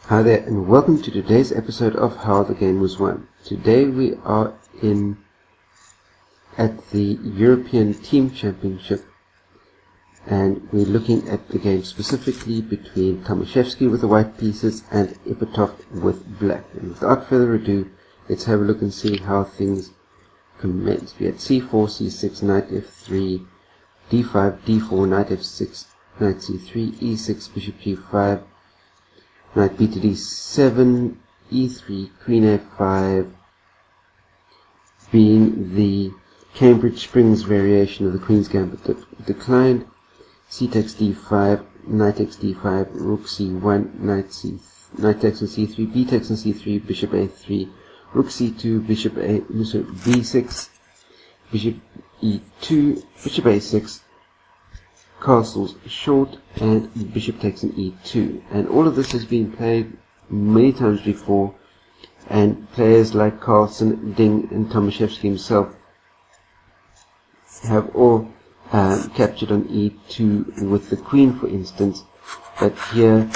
Hi there, and welcome to today's episode of How the Game Was Won. Today we are at the European Team Championship, and we're looking at the game specifically between Tomashevsky with the white pieces and Ipatov with black. And without further ado, let's have a look and see how things commence. We had c4, c6, knight f3, d5, d4, knight f6, knight c3, e6, bishop g5, knight b to d7, e3, queen f5, being the Cambridge Springs variation of the Queen's Gambit declined, c takes d5, knight takes d5, rook c1, knight takes on c3, b takes on c3, bishop a3, rook c2, bishop b6, bishop e2, bishop a6, castles short, and bishop takes an e2. And all of this has been played many times before, and players like Carlsen, Ding, and Tomashevsky himself have all captured on e2 with the queen, for instance. But here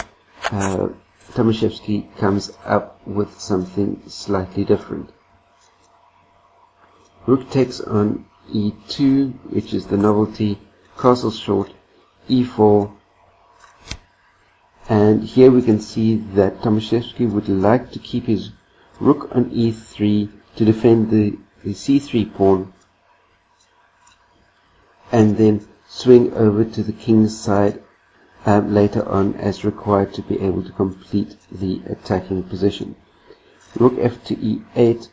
Tomashevsky comes up with something slightly different. Rook takes on e2, which is the novelty, castle short, e4, and here we can see that Tomashevsky would like to keep his rook on e3 to defend the c3 pawn, and then swing over to the king's side later on as required to be able to complete the attacking position. Rook f to e8,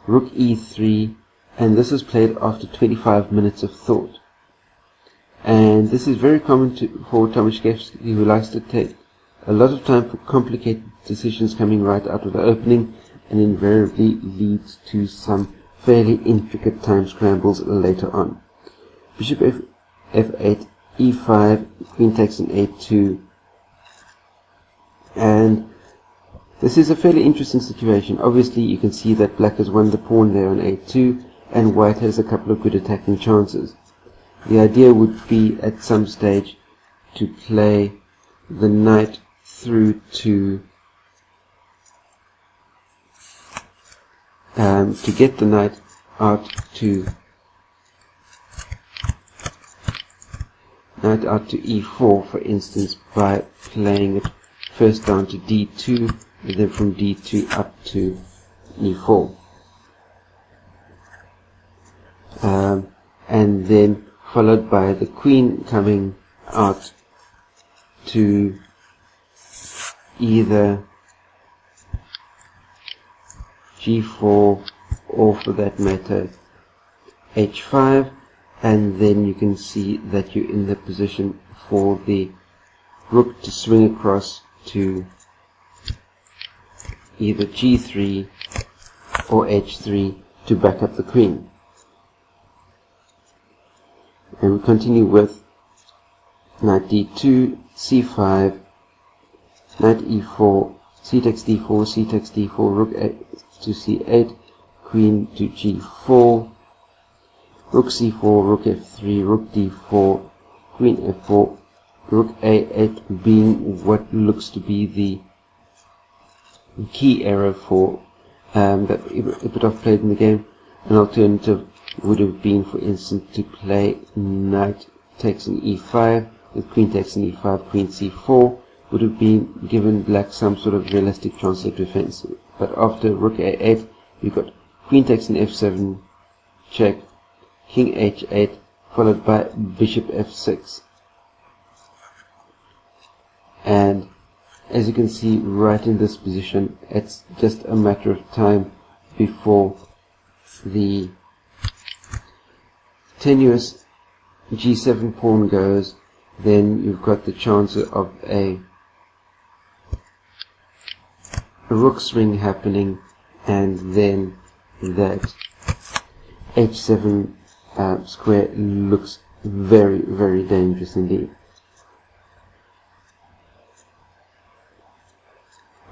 rook e3, and this is played after 25 minutes of thought. And this is very common for Tomashevsky, who likes to take a lot of time for complicated decisions coming right out of the opening, and invariably leads to some fairly intricate time scrambles later on. Bishop f8, e5, queen takes an a2, and this is a fairly interesting situation. Obviously you can see that black has won the pawn there on a2, and white has a couple of good attacking chances. The idea would be at some stage to play the knight through to get the knight out to e4, for instance, by playing it first down to d2 and then from d2 up to e4, and then followed by the queen coming out to either g4 or, for that matter, h5, and then you can see that you're in the position for the rook to swing across to either g3 or h3 to back up the queen. And we continue with knight d2, c5, knight e4, c takes d4, c takes d4, rook to c8, queen to g4, rook c4, rook f3, rook d4, queen f4, rook a8 being what looks to be the key error for that Ipatov played in the game. An alternative would have been, for instance, to play knight takes an e5 with queen takes an e5, queen c4, would have been given black some sort of realistic chance of defense. But after rook a8, we've got queen takes an f7 check, king h8, followed by bishop f6. And as you can see right in this position, it's just a matter of time before the tenuous g7 pawn goes. Then you've got the chance of a rook swing happening, and then that h7 square looks very, very dangerous indeed.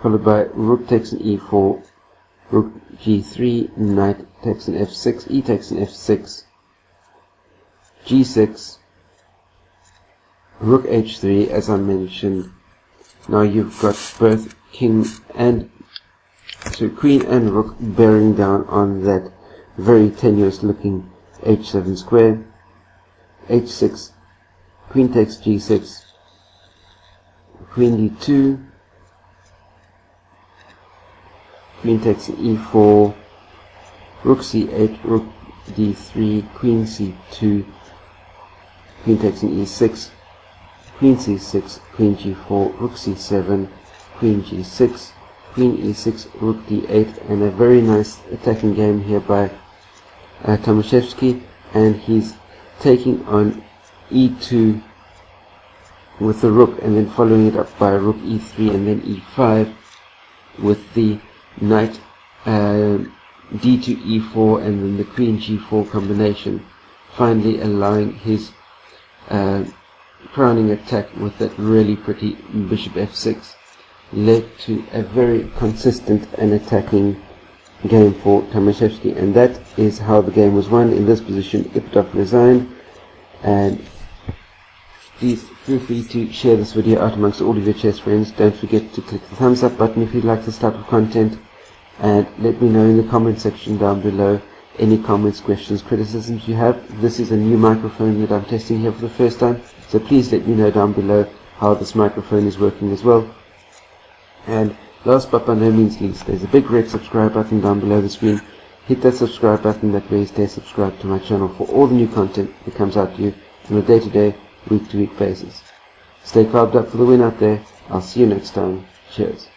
Followed by rook takes an e4, rook g3, knight takes an f6, e takes an f6, g6, rook h3, as I mentioned, Now you've got both queen and rook bearing down on that very tenuous looking h7 square. h6, queen takes g6, queen d2, queen takes e4, rook c8, rook d3, queen c2, queen takes an e6, queen c6, queen g4, rook c7, queen g6, queen e6, rook d8, and a very nice attacking game here by Tomashevsky, and he's taking on e2 with the rook, and then following it up by rook e3 and then e5 with the knight d2 e4 and then the queen g4 combination, finally allowing his crowning attack with that really pretty bishop f6, led to a very consistent and attacking game for Tomashevsky, and that is how the game was won. In this position, Ipatov resigned, and please feel free to share this video out amongst all of your chess friends. Don't forget to click the thumbs up button if you'd like this type of content, and let me know in the comment section down below any comments, questions, criticisms you have. This is a new microphone that I'm testing here for the first time, so please let me know down below how this microphone is working as well. And last but by no means least, there's a big red subscribe button down below the screen. Hit that subscribe button, that way you stay subscribed to my channel for all the new content that comes out to you on a day-to-day, week-to-week basis. Stay carved up for the win out there. I'll see you next time. Cheers.